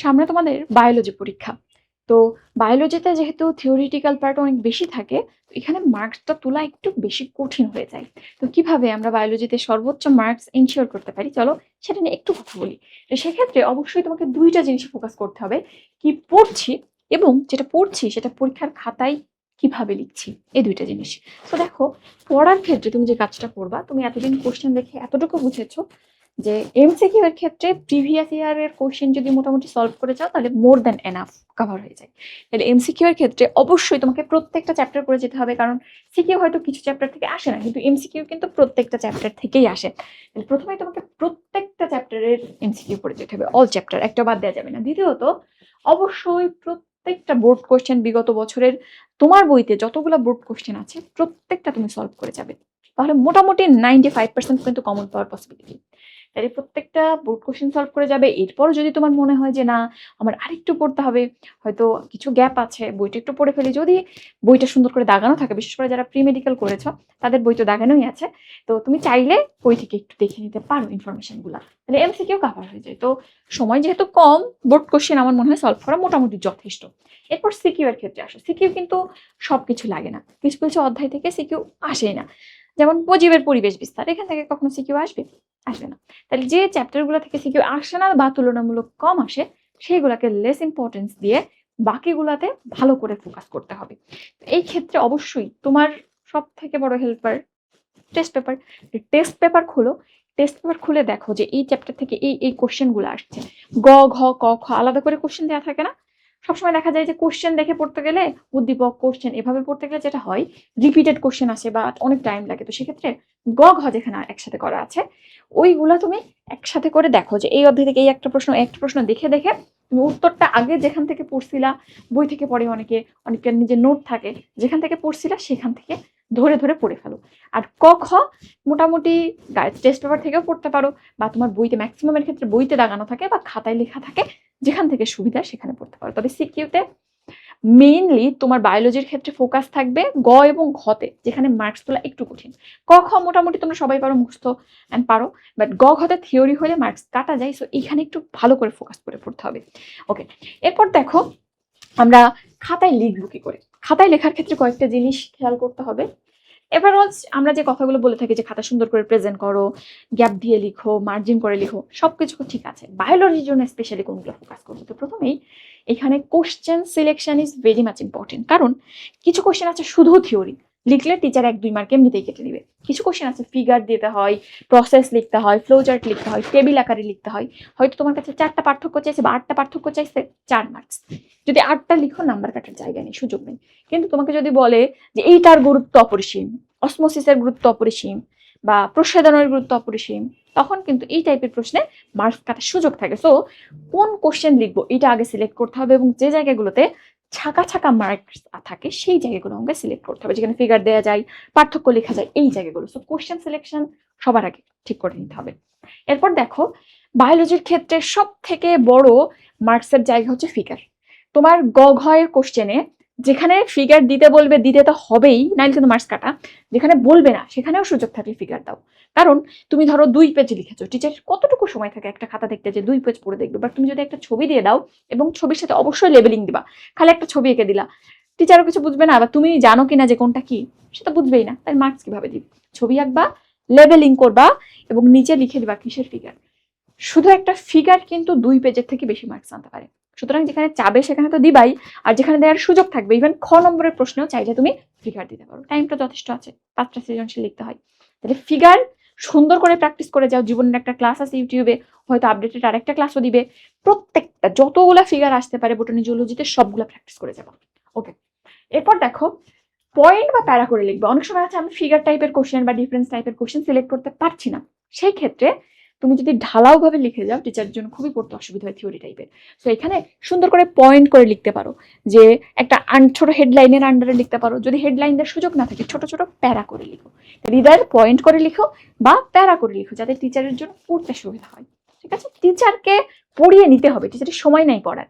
সামনে তোমাদের বায়োলজি পরীক্ষা। তো বায়োলজিতে যেহেতু থিওরিটিক্যাল পার্ট অনেক বেশি থাকে, তো এখানে মার্কসটা তোলা একটু বেশি কঠিন হয়ে যায়। তো কিভাবে আমরা বায়োলজিতে সর্বোচ্চ মার্কস এনশিওর করতে পারি, চলো সেটা নিয়ে একটু কথা বলি। তো সেক্ষেত্রে অবশ্যই তোমাকে দুইটা জিনিসে ফোকাস করতে হবে, কি পড়ছি এবং যেটা পড়ছি সেটা পরীক্ষার খাতায় কিভাবে লিখছি, এই দুইটা জিনিস। তো দেখো, পড়ার ক্ষেত্রে তুমি যে কাজটা করবা, তুমি এতদিন কোশ্চেন দেখে এতটুকু বুঝেছো যে এমসিকিউ এর ক্ষেত্রে প্রিভিয়াস ইয়ারের কোশ্চেন যদি মোটামুটি সলভ করে যাও তাহলে মোর দ্যান এনাফ কভার হয়ে যায়। তাহলে এমসিকিউ এর ক্ষেত্রে অবশ্যই তোমাকে প্রত্যেকটা চ্যাপ্টার করে যেতে হবে, কারণ সিকিউ হয়তো কিছু চ্যাপ্টার থেকে আসে না, কিন্তু এমসিকিউ কিন্তু প্রত্যেকটা চ্যাপ্টার থেকেই আসে। তাহলে প্রথমেই তোমাকে প্রত্যেকটা চ্যাপ্টারের এমসিকিউ পড়ে যেতে হবে, অল চ্যাপ্টার, একটা বাদ দেওয়া যাবে না। দ্বিতীয়ত, অবশ্যই প্রত্যেকটা বোর্ড কোশ্চেন বিগত বছরের তোমার বইতে যতগুলো বোর্ড কোশ্চেন আছে প্রত্যেকটা তুমি সলভ করে যাবে, তাহলে মোটামুটি 95% কিন্তু কমন পাওয়ার পসিবিলিটি। তাহলে প্রত্যেকটা বোর্ড কোশ্চেন সলভ করে যাবে। এরপর যদি তোমার মনে হয় যে না, আমার আরেকটু পড়তে হবে, হয়তো কিছু গ্যাপ আছে, বইটা একটু পড়ে ফেলি, যদি বইটা সুন্দর করে দাগানো থাকে, বিশেষ করে যারা প্রি মেডিকেল করেছ তাদের বই তো দাগানোই আছে, তো তুমি চাইলে বই থেকে একটু দেখে নিতে পারো ইনফরমেশনগুলো, তাহলে এমসিকিউ কভার হয়ে যায়। তো সময় যেহেতু কম, বোর্ড কোশ্চেন আমার মনে হয় সলভ করা মোটামুটি যথেষ্ট। এরপর সিকিউ এর ক্ষেত্রে আসো। সিকিউ কিন্তু সবকিছু লাগে না, কিছু কিছু অধ্যায় থেকে সিকিউ আসেই না। যেমন মুজিবের পরিবেশ বিস্তার, এখান থেকে কখনো সিকিউ আসবে? আসবে না। তাহলে যে চ্যাপ্টারগুলো থেকে সিকিউ আসে না বা তুলনামূলক কম আসে, সেইগুলোকে লেস ইম্পর্টেন্স দিয়ে বাকিগুলোতে ভালো করে ফোকাস করতে হবে। এই ক্ষেত্রে অবশ্যই তোমার সব থেকে বড় helper test paper. Test paper খোলো, টেস্ট পেপার খুলে দেখো যে এই চ্যাপ্টার থেকে এই এই কোশ্চেনগুলো আসছে। গ ঘ ক খ আলাদা করে কোশ্চেন দেওয়া থাকে না? সবসময় দেখা যায় যে কোশ্চেন দেখে পড়তে গেলে, উদ্দীপক কোশ্চেন এভাবে পড়তে গেলে যেটা হয়, রিপিটেড কোশ্চেন আসে বা অনেক টাইম লাগে। তো সেক্ষেত্রে গ ঘ যেখানে একসাথে করা আছে, ওইগুলা তুমি একসাথে করে দেখো যে এই অধ্যায় থেকে এই একটা প্রশ্ন দেখে দেখে তুমি উত্তরটা আগে যেখান থেকে পড়ছিলা, বই থেকে পড়ে অনেকে, অনেকের নিজের নোট থাকে, যেখান থেকে পড়ছিলা সেখান থেকে ধরে ধরে পড়ে ফেলো। আর ক খ মোটামুটি টেস্ট পেপার থেকেও পড়তে পারো, বা তোমার বইতে ম্যাক্সিমামের ক্ষেত্রে বইতে দাগানো থাকে বা খাতায় লেখা থাকে, যেখান থেকে সুবিধা সেখানে পড়তে পারো। তবে সিকিউতে মেইনলি তোমার বায়োলজির ক্ষেত্রে ফোকাস থাকবে গ এবং ঘতে, যেখানে মার্কস তোলা একটু কঠিন। ক খ মোটামুটি তোমরা সবাই পারো, মুখস্থ অ্যান্ড পারো, বাট গ ঘতে থিওরি হলে মার্কস কাটা যায়, সো এখানে একটু ভালো করে ফোকাস করে পড়তে হবে। ওকে, এরপর দেখো আমরা খাতায় লিখবো কি করে। খাতায় লেখার ক্ষেত্রে কয়েকটা জিনিস খেয়াল করতে হবে। এবার আমরা যে কথাগুলো বলে থাকি যে খাতা সুন্দর করে প্রেজেন্ট করো, গ্যাপ দিয়ে লিখো, মার্জিন করে লিখো, সবকিছু ঠিক আছে, বায়োলজির জন্য স্পেশালি কোনগুলো ফোকাস করবো? তো প্রথমেই এখানে question selection is very much important, কারণ কিছু কোশ্চেন আছে শুধু থিওরি, লিখলে টিচার 1-2 মার্ক এমনিতেই কেটে দিবে। কিছু কোশ্চেন আছে ফিগার দিতে হয়, প্রসেস লিখতে হয়, ফ্লো চার্ট লিখতে হয়, টেবিল আকারে লিখতে হয়। হয়তো তোমার কাছে 4টা পার্থক্য চাইছে বা 8টা পার্থক্য চাইছে, 4 মার্কস। যদি 8টা লিখো, নাম্বার কাটার জায়গা নেই, সুযোগ নেই। কিন্তু তোমাকে যদি বলে যে এইটার গুরুত্ব অপরিসীম, অসমোসিসের গুরুত্ব অপরিসীম, বা প্রসাধনের গুরুত্ব অপরিসীম, তখন কিন্তু এই টাইপের প্রশ্নে মার্কস কাটার সুযোগ থাকে। সো কোন কোশ্চেন লিখবো এটা আগে সিলেক্ট করতে হবে, এবং যে জায়গাগুলোতে ছাকা ছাকা মার্কস থাকে সেই জায়গাগুলো আমাকে সিলেক্ট করতে হবে, যেখানে ফিগার দেওয়া যায়, পার্থক্য লেখা যায়, এই জায়গাগুলো। সো কোশ্চেন সিলেকশন সবার আগে ঠিক করে নিতে হবে। এরপর দেখো, বায়োলজির ক্ষেত্রে সব থেকে বড় মার্কসের জায়গা হচ্ছে ফিগার। তোমার গ ঘ এর কোশ্চেনে যেখানে ফিগার দিতে বলবে, দিতে তো হবেই, নাইলে কিন্তু মার্কস কাটা। যেখানে বলবে না সেখানেও সুযোগ থাকলে ফিগার দাও, কারণ তুমি ধরো 2 পেজ লিখেছো, টিচার কতটুকু সময় থাকে একটা খাতা দেখতে যে 2 পেজ পড়ে দেখবে? বাট তুমি যদি একটা ছবি দিয়ে দাও এবং ছবির সাথে অবশ্যই লেবেলিং দিবা, খালি একটা ছবি এঁকে দিলা, টিচারও কিছু বুঝবে না, বা তুমি জানো কিনা যে কোনটা কি সেটা বুঝবেই না, তাই মার্কস কিভাবে দিবে? ছবি আঁকবা, লেবেলিং করবা এবং নিচে লিখে দিবা কিসের ফিগার। শুধু একটা ফিগার কিন্তু 2 পেজের থেকে বেশি মার্কস আনতে পারে। সুতরাং যেখানে চাবে সেখানে তো দিবাই, আর যেখানে দেওয়ার সুযোগ থাকবে, ইভেন খ নম্বরের প্রশ্নেও চাইলে তুমি ফিগার দিতে পারো। টাইমটা যথেষ্ট আছে, 5টা সৃজনশীল লিখতে হয়। তাহলে ফিগার সুন্দর করে প্র্যাকটিস করে যাও। জীবনের একটা ক্লাস আছে ইউটিউবে, হয়তো আপডেটেড আরেকটা ক্লাসও দিবে, প্রত্যেকটা যতগুলা ফিগার আসতে পারে বোটানি জুলজিতে সবগুলা প্র্যাকটিস করে যাবো। ওকে, এরপর দেখো পয়েন্ট বা প্যারা করে লিখবে। অনেক সময় আছে আমি ফিগার টাইপের কোশ্চেন বা ডিফারেন্স টাইপের কোশ্চেন সিলেক্ট করতে পারছি না, সেই ক্ষেত্রে তুমি যদি ঢালাও ভাবে লিখে যাও, টিচারের জন্য খুবই পড়তে অসুবিধা হয় থিওরি টাইপের। সো এখানে সুন্দর করে পয়েন্ট করে লিখতে পারো, যে একটা ছোট হেডলাইনের আন্ডারে লিখতে পারো। যদি হেডলাইন দেওয়ার সুযোগ না থাকে, ছোট ছোট প্যারা করে লিখো। রিডার পয়েন্ট করে লিখো বা প্যারা করে লিখো, যাতে টিচারের জন্য পড়তে সুবিধা হয়। ঠিক আছে, টিচারকে পড়িয়ে নিতে হবে, টিচারের সময় নাই পড়ার।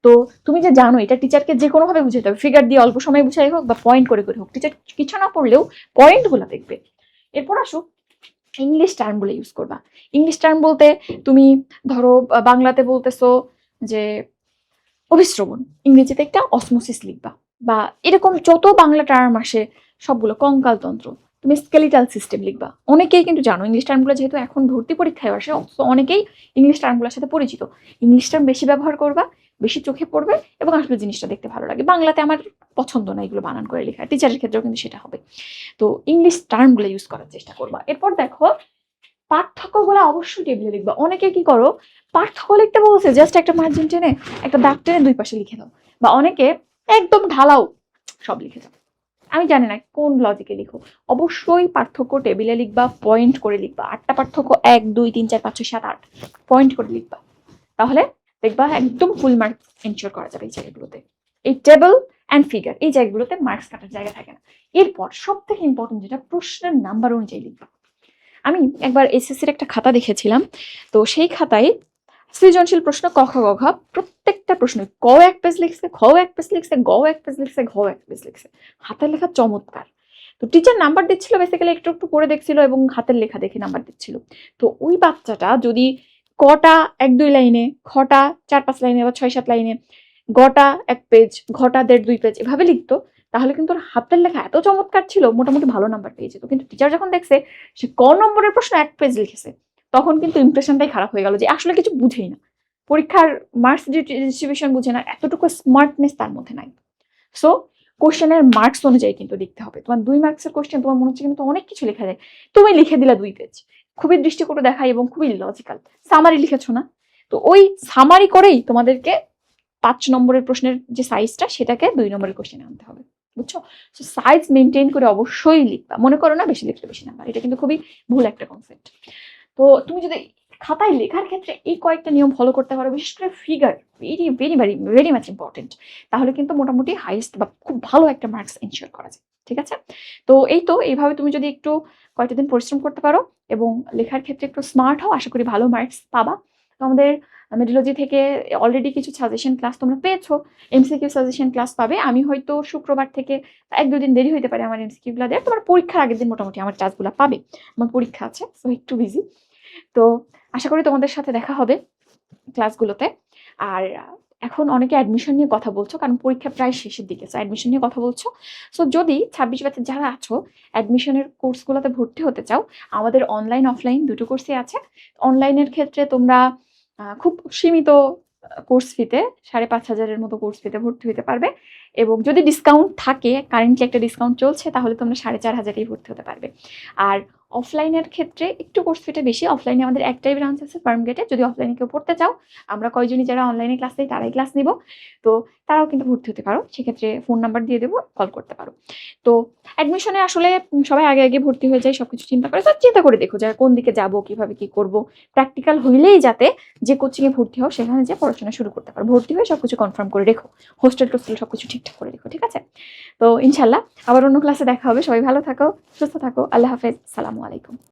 তো তুমি যে জানো এটা টিচারকে যে কোনো ভাবে বুঝাতে হবে, ফিগার দিয়ে অল্প সময় বুঝাই হোক বা পয়েন্ট করে করে হোক, টিচার কিছু না পড়লেও পয়েন্টগুলো দেখবে। এরপর আসো ইংলিশ টার্মগুলো ইউজ করবা। ইংলিশ টার্ম বলতে তুমি ধরো বাংলাতে বলতেছো যে অভিশ্রবণ, ইংরেজিতে একটা অসমোসিস লিখবা, বা এরকম যত বাংলা টার্ম আসে সবগুলো, কঙ্কালতন্ত্র, তুমি স্কেলিটাল সিস্টেম লিখবা। অনেকেই কিন্তু জানো ইংলিশ টার্মগুলো যেহেতু এখন ভর্তি পরীক্ষায় আসে, অনেকেই ইংলিশ টার্মগুলোর সাথে পরিচিত। ইংলিশ টার্ম বেশি ব্যবহার করবা, বেশি চোখে পড়বে, এবং আসলে জিনিসটা দেখতে ভালো লাগে। বাংলাতে আমার পছন্দ না এগুলো বানান করে লেখা, টিচারের ক্ষেত্রেও কিন্তু সেটা হবে। তো ইংলিশ টার্মগুলো ইউজ করার চেষ্টা করবা। এরপর দেখো, পার্থক্যগুলো অবশ্যই টেবিলে লিখবা। অনেকে কি করো, পার্থক্য লিখতে বলছে জাস্ট একটা মার্জিন টেনে একটা দাগ টেনে দুই পাশে লিখে দাও, বা অনেকে একদম ঢালাও সব লিখে দাও। আমি জানি না কোন লজিকে লিখো। অবশ্যই পার্থক্য টেবিলে লিখবা, পয়েন্ট করে লিখবা। 8টা পার্থক্য, 1 2 3 4 5 6 7 8 পয়েন্ট করে লিখবা। তাহলে দেখবা একদম ফুল মার্কস এনশিওর করা যাবে এই জায়গাগুলোতে। এই টেবল অ্যান্ড ফিগার এই জায়গাগুলোতে মার্কস কাটার জায়গা থাকে না। এরপর সব থেকে ইম্পর্টেন্ট যেটা, প্রশ্নের নাম্বার অনুযায়ী লিখবা। আমি একবার এসএসসির একটা খাতা দেখেছিলাম, তো সেই খাতায় সৃজনশীল প্রশ্ন ক খ গ ঘ, প্রত্যেকটা প্রশ্ন ক 1 পেজ লিখছে, খ 1 পেজ লিখছে, গ 1 পেজ লিখছে, ঘ 1 পেজ লিখছে। হাতের লেখা চমৎকার। তো টিচার নাম্বার দিচ্ছিল বেসিক্যালি, একটু একটু পড়ে দেখছিল এবং হাতের লেখা দেখে নাম্বার দিচ্ছিল। তো ওই বাচ্চাটা যদি কটা 1 2 লাইনে, খটা 4 5 লাইনে বা 6 7 লাইনে, গটা 1 পেজ, ঘটা 1.5 2 পেজ এভাবে লিখতো, তাহলে কিন্তু ওর হাতের লেখা এত চমৎকার ছিল, মোটামুটি ভালো নাম্বার পেয়ে যেত। কিন্তু টিচার যখন দেখছে সে ক নম্বরের প্রশ্ন 1 পেজ লিখেছে, তখন কিন্তু ইমপ্রেশনটাই খারাপ হয়ে গেল যে আসলে কিছু বুঝেই না, পরীক্ষার মার্কস ডিস্ট্রিবিউশন বুঝে না, এতটুকু স্মার্টনেস তার মধ্যে নাই। সো কোশ্চেনের মার্কস অনুযায়ী কিন্তু লিখতে হবে। তোমার 2 মার্কসের কোশ্চেন, তোমার মনে হচ্ছে কিন্তু অনেক কিছু লেখা যায়, তুমি লিখে দিলা 2 পেজ, খুবই দৃষ্টিকটু দেখায় এবং খুবই লজিক্যাল। সামারি লিখেছো না, তো ওই সামারি করেই তোমাদেরকে 5 নম্বরের প্রশ্নের যে সাইজটা সেটাকে 2 নম্বরের কোশ্চেনে আনতে হবে, বুঝছো? সো সাইজ মেনটেন করে অবশ্যই লিখবা। মনে করো না বেশি লিখলে বেশি নাম্বার, এটা কিন্তু খুবই ভুল একটা কনসেপ্ট। তো তুমি যদি খাতায় লেখার ক্ষেত্রে এই কয়েকটা নিয়ম ফলো করতে পারো, বিশেষ করে figure, very very very very much important, তাহলে কিন্তু মোটামুটি হাইয়েস্ট বা খুব ভালো একটা মার্কস এনশিওর করা যায়। ঠিক আছে? তো এই তো, এইভাবে তুমি যদি একটু কয়েকটা দিন পরিশ্রম করতে পারো এবং লেখার ক্ষেত্রে একটু স্মার্ট হও, আশা করি ভালো মার্কস পাবা। তো আমাদের মেডিলজি থেকে অলরেডি কিছু সাজেশন ক্লাস তোমরা পেয়েছো, এমসিকিউ সাজেশন ক্লাস পাবে। আমি হয়তো শুক্রবার থেকে 1 2 দিন দেরি হইতে পারে আমার এমসিকিউ গুলা দেওয়ার, তোমার পরীক্ষার আগের দিন মোটামুটি আমার ক্লাসগুলো পাবে। আমার পরীক্ষা আছে, সো একটু বিজি। তো আশা করি তোমাদের সাথে দেখা হবে ক্লাসগুলোতে। আর এখন অনেকে অ্যাডমিশন নিয়ে কথা বলছো, কারণ পরীক্ষা প্রায় শেষের দিকে, সো অ্যাডমিশন নিয়ে কথা বলছো। সো যদি 26 ব্যাচে যারা আছো অ্যাডমিশনের কোর্সগুলোতে ভর্তি হতে চাও, আমাদের অনলাইন অফলাইন দুটো কোর্সই আছে। অনলাইনের ক্ষেত্রে তোমরা খুব সীমিত কোর্স ফিতে 5,500-এর মতো কোর্স ফিতে ভর্তি হতে পারবে, এবং যদি ডিসকাউন্ট থাকে, কারেন্টলি একটা ডিসকাউন্ট চলছে, তাহলে তোমরা 4,500-এই ভর্তি হতে পারবে। আর অফলাইনের ক্ষেত্রে একটু কোর্স ফিটা বেশি। অফলাইনে আমাদের একটাই ব্রাঞ্চ আছে ফার্মগেটে। যদি অফলাইনে কেউ পড়তে চাও, আমরা কয়জনই যারা অনলাইনে ক্লাস নেই তারাই ক্লাস নিব, তো তারাও কিন্তু ভর্তি হতে পারো। সেক্ষেত্রে ফোন নাম্বার দিয়ে দেবো, কল করতে পারো। তো অ্যাডমিশনে আসলে সবাই আগে আগে ভর্তি হয়ে যায়, সবকিছু চিন্তা করে। তো চিন্তা করে দেখো যে কোন দিকে যাব, কিভাবে কি করব। প্র্যাকটিক্যাল হইলেই যাতে যে কোচিংয়ে ভর্তি হও সেখানে যে পড়াশোনা শুরু করতে পারো। ভর্তি হয়ে সবকিছু কনফার্ম করে রেখো, হোস্টেল টোস্টেল সবকিছু ঠিকঠাক করে রেখো। ঠিক আছে? তো ইনশাল্লাহ আবার অন্য ক্লাসে দেখা হবে। সবাই ভালো থাকো, সুস্থ থাকো। আল্লাহ হাফেজ, আসসালামু আলাইকুম।